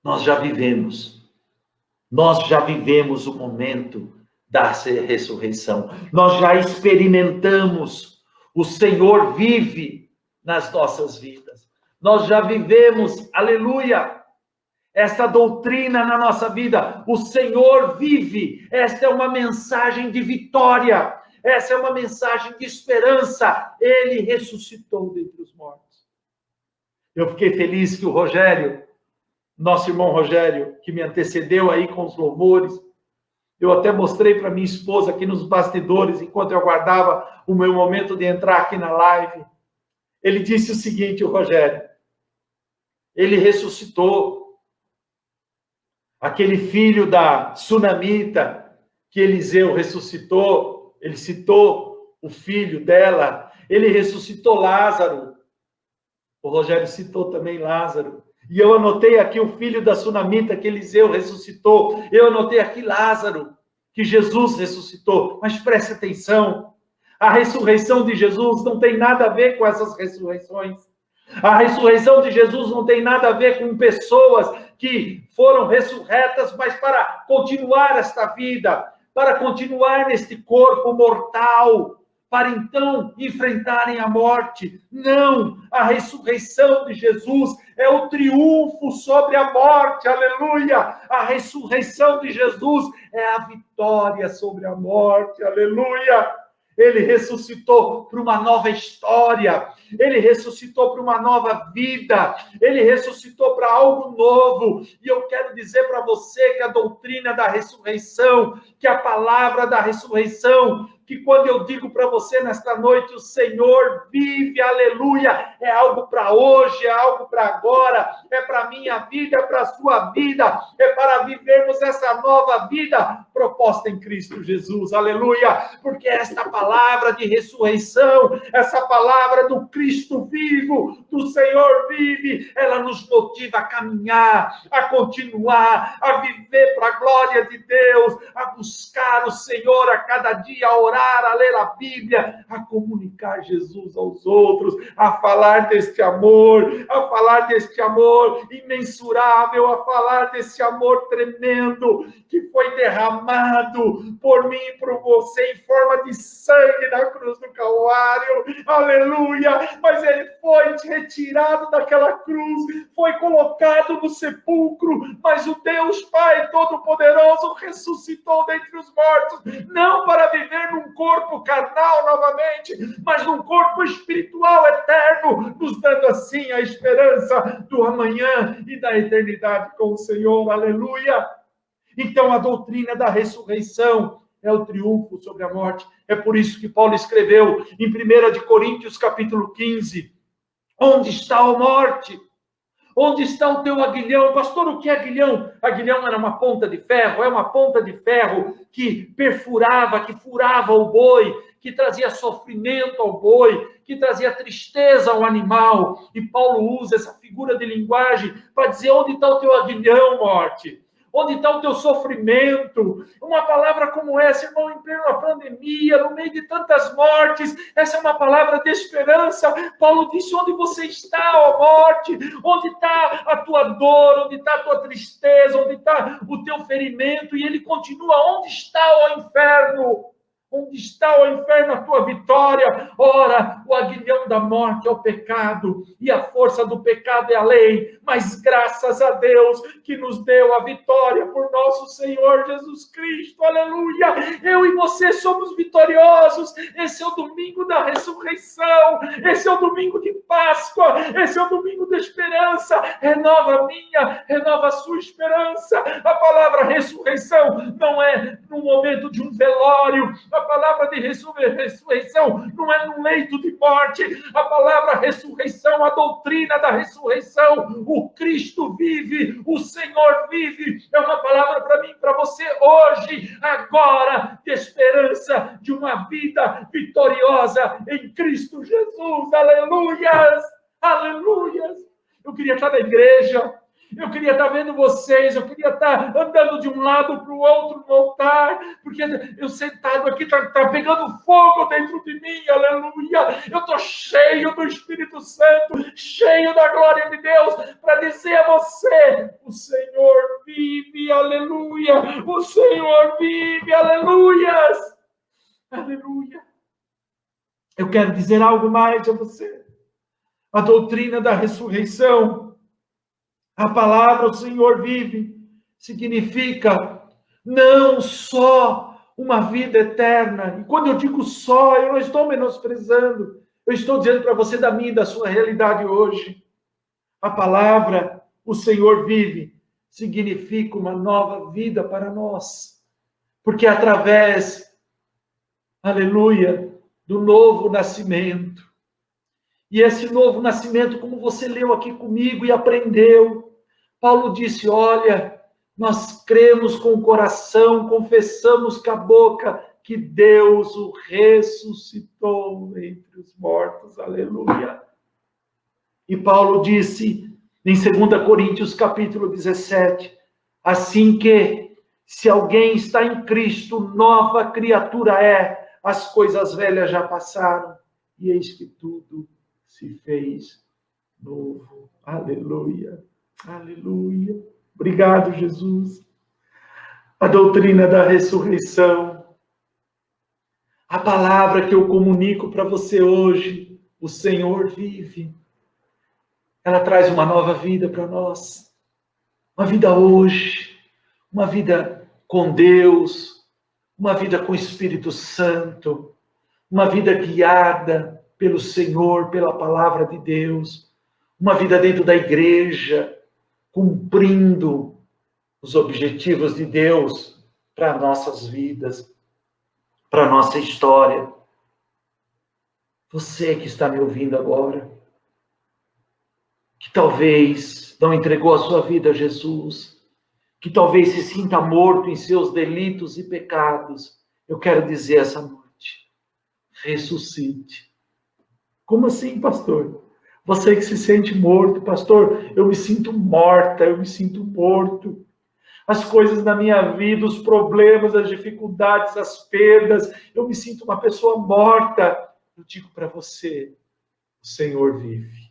Nós já vivemos o momento da ressurreição. Nós já experimentamos. O Senhor vive nas nossas vidas. Nós já vivemos, aleluia, esta doutrina na nossa vida. O Senhor vive. Esta é uma mensagem de vitória. Essa é uma mensagem de esperança. Ele ressuscitou dentre os mortos. Eu fiquei feliz que o Rogério, nosso irmão Rogério, que me antecedeu aí com os louvores, eu até mostrei para minha esposa aqui nos bastidores, enquanto eu aguardava o meu momento de entrar aqui na live. Ele disse o seguinte, o Rogério: ele ressuscitou. Aquele filho da Sunamita, que Eliseu ressuscitou, ele citou o filho dela, ele ressuscitou Lázaro. O Rogério citou também Lázaro. E eu anotei aqui o filho da Sunamita, que Eliseu ressuscitou. Eu anotei aqui Lázaro, que Jesus ressuscitou. Mas preste atenção, a ressurreição de Jesus não tem nada a ver com essas ressurreições. A ressurreição de Jesus não tem nada a ver com pessoas que foram ressurretas, mas para continuar esta vida, para continuar neste corpo mortal, para então enfrentarem a morte. Não, a ressurreição de Jesus é o triunfo sobre a morte, aleluia. A ressurreição de Jesus é a vitória sobre a morte, aleluia. Ele ressuscitou para uma nova história, ele ressuscitou para uma nova vida, ele ressuscitou para algo novo. E eu quero dizer para você que a doutrina da ressurreição, que a palavra da ressurreição, que quando eu digo para você nesta noite, o Senhor vive, aleluia, é algo para hoje, é algo para agora, é para a minha vida, é para a sua vida, é para vivermos essa nova vida proposta em Cristo Jesus, aleluia, porque esta palavra de ressurreição, essa palavra do Cristo vivo, do Senhor vive, ela nos motiva a caminhar, a continuar, a viver para a glória de Deus, a buscar o Senhor a cada dia, a orar, a ler a Bíblia, a comunicar Jesus aos outros, a falar deste amor imensurável, a falar desse amor tremendo que foi derramado por mim e por você em forma de sangue na cruz do Calvário, aleluia, mas ele foi retirado daquela cruz, foi colocado no sepulcro, mas o Deus Pai Todo-Poderoso ressuscitou dentre os mortos, não para viver num num corpo carnal novamente, mas num corpo espiritual eterno, nos dando assim a esperança do amanhã e da eternidade com o Senhor. Aleluia! Então, a doutrina da ressurreição é o triunfo sobre a morte. É por isso que Paulo escreveu em 1 de Coríntios, capítulo 15, onde está a morte? Onde está o teu aguilhão? Pastor, o que é aguilhão? Aguilhão era uma ponta de ferro, é uma ponta de ferro que perfurava, que furava o boi, que trazia sofrimento ao boi, que trazia tristeza ao animal. E Paulo usa essa figura de linguagem para dizer: onde está o teu aguilhão, morte? Onde está o teu sofrimento? Uma palavra como essa, irmão, em plena pandemia, no meio de tantas mortes, essa é uma palavra de esperança. Paulo disse: onde você está, ó morte? Onde está a tua dor? Onde está a tua tristeza? Onde está o teu ferimento? E ele continua: onde está, ó inferno? Onde está, ó inferno, a tua vitória? Ora, o aguilhão da morte é o pecado, e a força do pecado é a lei. Mas graças a Deus que nos deu a vitória por nosso Senhor Jesus Cristo. Aleluia! Eu e você somos vitoriosos. Esse é o domingo da ressurreição. Esse é o domingo de Páscoa. Esse é o domingo da esperança. Renova a minha, renova a sua esperança. A palavra ressurreição não é no momento de um velório. A palavra de ressurreição não é num leito de morte. A palavra ressurreição, a doutrina da ressurreição, o Cristo vive, o Senhor vive, é uma palavra para mim, para você hoje, agora, de esperança de uma vida vitoriosa em Cristo Jesus. Aleluias, aleluias. Eu queria estar na igreja, eu queria estar vendo vocês, eu queria estar andando de um lado para o outro no altar, porque eu sentado aqui, está pegando fogo dentro de mim, aleluia. Eu estou cheio do Espírito Santo, cheio da glória de Deus, para dizer a você: o Senhor vive, aleluia, o Senhor vive, aleluias, aleluia. Eu quero dizer algo mais a você. A doutrina da ressurreição, a palavra "o Senhor vive", significa não só uma vida eterna. E quando eu digo só, eu não estou menosprezando. Eu estou dizendo para você da minha e da sua realidade hoje. A palavra "o Senhor vive" significa uma nova vida para nós. Porque através, aleluia, do novo nascimento. E esse novo nascimento, como você leu aqui comigo e aprendeu, Paulo disse: olha, nós cremos com o coração, confessamos com a boca que Deus o ressuscitou entre os mortos. Aleluia. E Paulo disse em 2 Coríntios capítulo 17, assim que, se alguém está em Cristo, nova criatura é, as coisas velhas já passaram, e eis que tudo se fez novo. Aleluia, aleluia. Obrigado, Jesus. A doutrina da ressurreição, a palavra que eu comunico para você hoje, o Senhor vive. Ela traz uma nova vida para nós. Uma vida hoje, uma vida com Deus, uma vida com o Espírito Santo, uma vida guiada pelo Senhor, pela palavra de Deus, uma vida dentro da igreja, cumprindo os objetivos de Deus para nossas vidas, para nossa história. Você que está me ouvindo agora, que talvez não entregou a sua vida a Jesus, que talvez se sinta morto em seus delitos e pecados, eu quero dizer essa noite: ressuscite. Como assim, pastor? Você que se sente morto, pastor, eu me sinto morta, eu me sinto morto. As coisas na minha vida, os problemas, as dificuldades, as perdas, eu me sinto uma pessoa morta. Eu digo para você: o Senhor vive.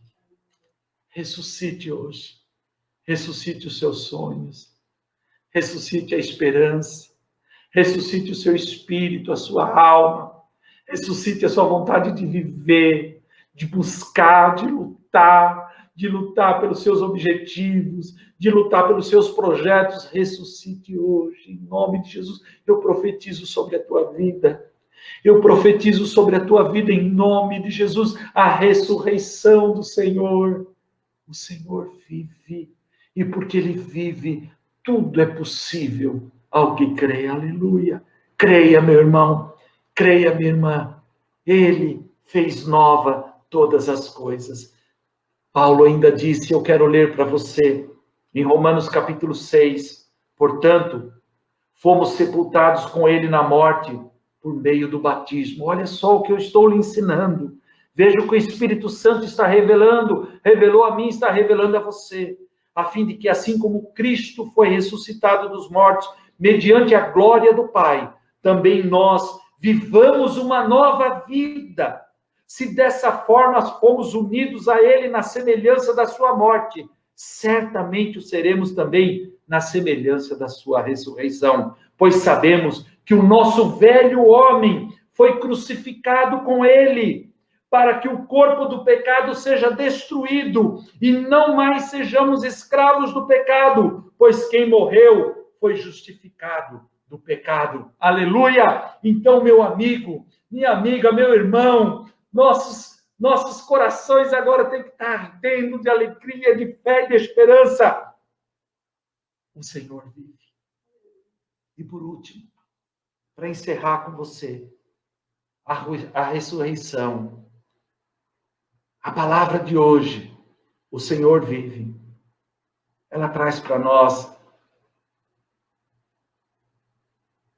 Ressuscite hoje. Ressuscite os seus sonhos. Ressuscite a esperança. Ressuscite o seu espírito, a sua alma. Ressuscite a sua vontade de viver, de buscar, de lutar pelos seus objetivos, de lutar pelos seus projetos. Ressuscite hoje, em nome de Jesus. Eu profetizo sobre a tua vida. Eu profetizo sobre a tua vida em nome de Jesus a ressurreição do Senhor. O Senhor vive, e porque Ele vive, tudo é possível ao que crê. Aleluia. Creia, meu irmão, creia, minha irmã. Ele fez nova todas as coisas. Paulo ainda disse, eu quero ler para você, em Romanos capítulo 6, portanto, fomos sepultados com ele na morte por meio do batismo. Olha só o que eu estou lhe ensinando. Veja o que o Espírito Santo está revelando, revelou a mim, está revelando a você, a fim de que, assim como Cristo foi ressuscitado dos mortos, mediante a glória do Pai, também nós vivamos uma nova vida. Se dessa forma fomos unidos a Ele na semelhança da sua morte, certamente o seremos também na semelhança da sua ressurreição, pois sabemos que o nosso velho homem foi crucificado com Ele, para que o corpo do pecado seja destruído e não mais sejamos escravos do pecado, pois quem morreu foi justificado do pecado. Aleluia! Então, meu amigo, minha amiga, meu irmão, nossos corações agora têm que estar ardendo de alegria, de fé e de esperança. O Senhor vive. E por último, para encerrar com você, a ressurreição. A palavra de hoje, o Senhor vive. Ela traz para nós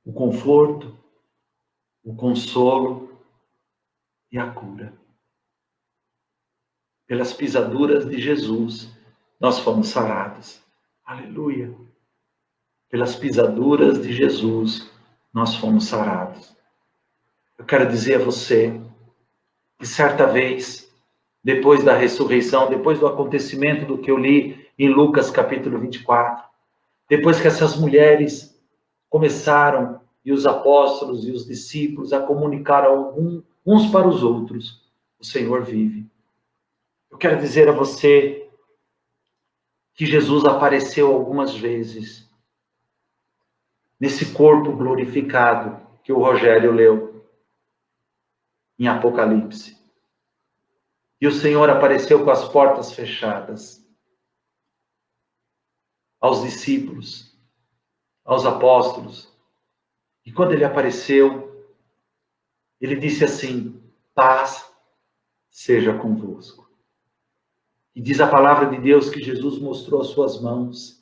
o conforto, o consolo e a cura. Pelas pisaduras de Jesus, nós fomos sarados. Aleluia! Pelas pisaduras de Jesus, nós fomos sarados. Eu quero dizer a você que certa vez, depois da ressurreição, depois do acontecimento do que eu li em Lucas capítulo 24, depois que essas mulheres começaram, e os apóstolos e os discípulos, a comunicar uns para os outros, o Senhor vive. Eu quero dizer a você que Jesus apareceu algumas vezes nesse corpo glorificado que o Rogério leu em Apocalipse. E o Senhor apareceu com as portas fechadas aos discípulos, aos apóstolos. E quando ele apareceu, ele disse assim: paz seja convosco. E diz a palavra de Deus que Jesus mostrou as suas mãos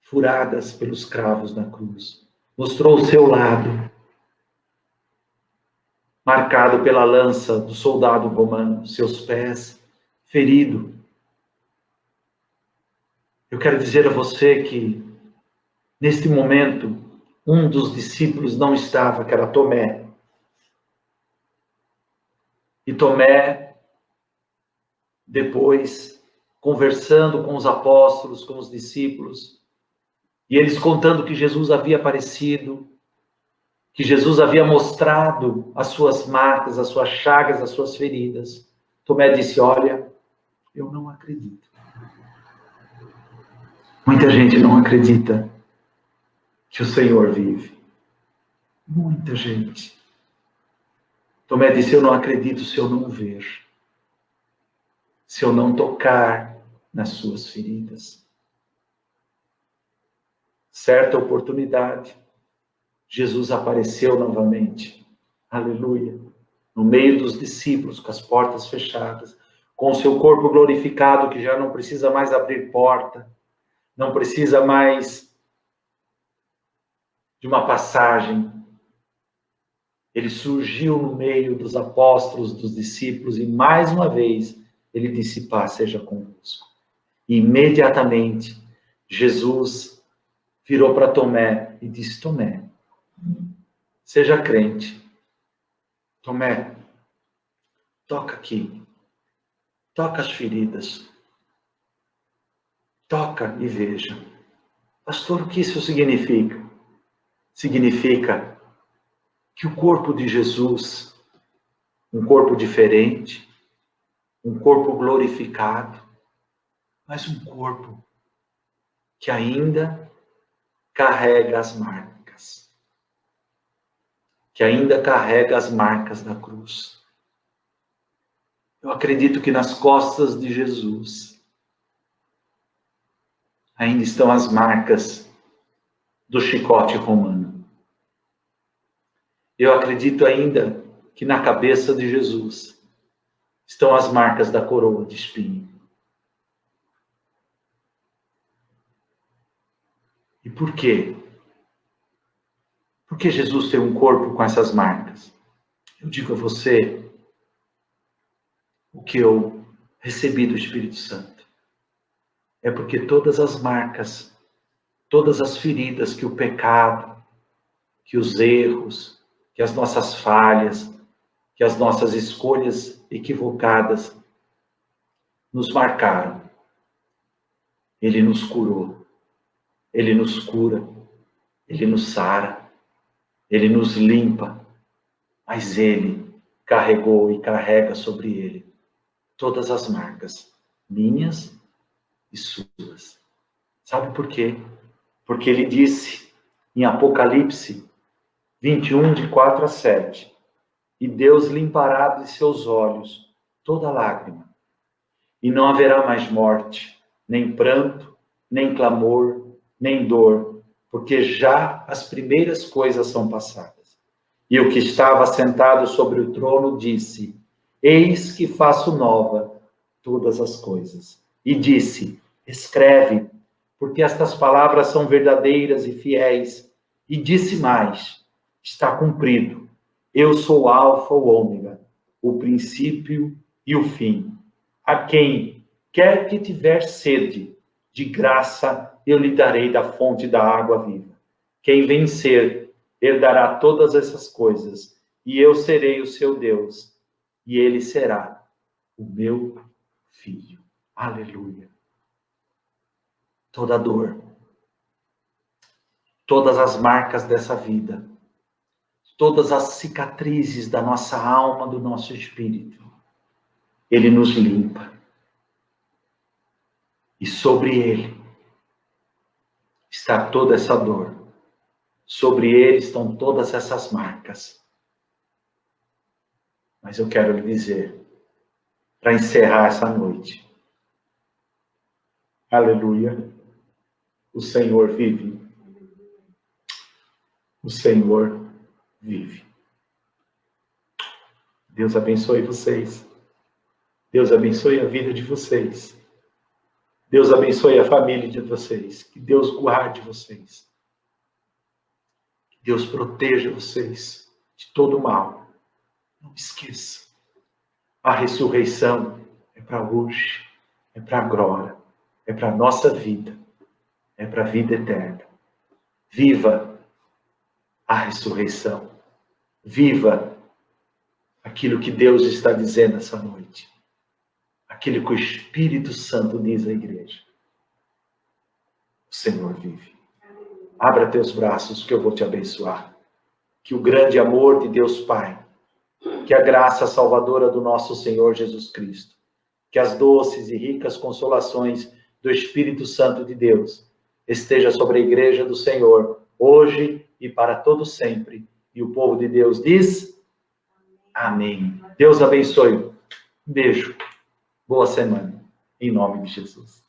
furadas pelos cravos na cruz. Mostrou o seu lado, marcado pela lança do soldado romano, seus pés feridos. Eu quero dizer a você que, neste momento, um dos discípulos não estava, que era Tomé. E Tomé, depois, conversando com os apóstolos, com os discípulos, e eles contando que Jesus havia aparecido, que Jesus havia mostrado as suas marcas, as suas chagas, as suas feridas. Tomé disse: olha, eu não acredito. Muita gente não acredita que o Senhor vive. Muita gente. Tomé disse: eu não acredito se eu não ver, se eu não tocar nas suas feridas. Certa oportunidade, Jesus apareceu novamente. Aleluia. No meio dos discípulos, com as portas fechadas, com o seu corpo glorificado, que já não precisa mais abrir porta, não precisa mais de uma passagem. Ele surgiu no meio dos apóstolos, dos discípulos, e mais uma vez ele disse: paz seja convosco. E imediatamente Jesus virou para Tomé e disse: Tomé, seja crente. Tomé, toca aqui. Toca as feridas. Toca e veja. Pastor, o que isso significa? Significa que o corpo de Jesus, um corpo diferente, um corpo glorificado, mas um corpo que ainda carrega as marcas, que ainda carrega as marcas da cruz. Eu acredito que nas costas de Jesus ainda estão as marcas do chicote romano. Eu acredito ainda que na cabeça de Jesus estão as marcas da coroa de espinho. E por quê? Porque Jesus tem um corpo com essas marcas. Eu digo a você o que eu recebi do Espírito Santo. É porque todas as marcas, todas as feridas que o pecado, que os erros, que as nossas falhas, que as nossas escolhas equivocadas nos marcaram. Ele nos curou, Ele nos cura, Ele nos sara, Ele nos limpa, mas Ele carregou e carrega sobre Ele todas as marcas, minhas e suas. Sabe por quê? Porque Ele disse em Apocalipse 21, de 4 a 7, e Deus limpará de seus olhos toda lágrima, e não haverá mais morte, nem pranto, nem clamor, nem dor, porque já as primeiras coisas são passadas. E o que estava sentado sobre o trono disse: eis que faço nova todas as coisas. E disse: escreve, porque estas palavras são verdadeiras e fiéis. E disse mais: está cumprido. Eu sou o Alfa, o Ômega, o princípio e o fim. A quem quer que tiver sede, de graça eu lhe darei da fonte da água viva. Quem vencer, herdará todas essas coisas, e eu serei o seu Deus, e ele será o meu filho. Aleluia. Toda dor, todas as marcas dessa vida, todas as cicatrizes da nossa alma, do nosso espírito, Ele nos limpa. E sobre Ele está toda essa dor. Sobre Ele estão todas essas marcas. Mas eu quero lhe dizer, para encerrar essa noite, aleluia, o Senhor vive. O Senhor vive. Deus abençoe vocês. Deus abençoe a vida de vocês. Deus abençoe a família de vocês. Que Deus guarde vocês. Que Deus proteja vocês de todo mal. Não esqueça. A ressurreição é para hoje. É para agora. É para a nossa vida. É para a vida eterna. Viva a ressurreição. Viva aquilo que Deus está dizendo essa noite. Aquilo que o Espírito Santo diz à igreja. O Senhor vive. Abra teus braços que eu vou te abençoar. Que o grande amor de Deus Pai, que a graça salvadora do nosso Senhor Jesus Cristo, que as doces e ricas consolações do Espírito Santo de Deus esteja sobre a igreja do Senhor, hoje e para todo sempre. E o povo de Deus diz: amém. Deus abençoe. Um beijo. Boa semana. Em nome de Jesus.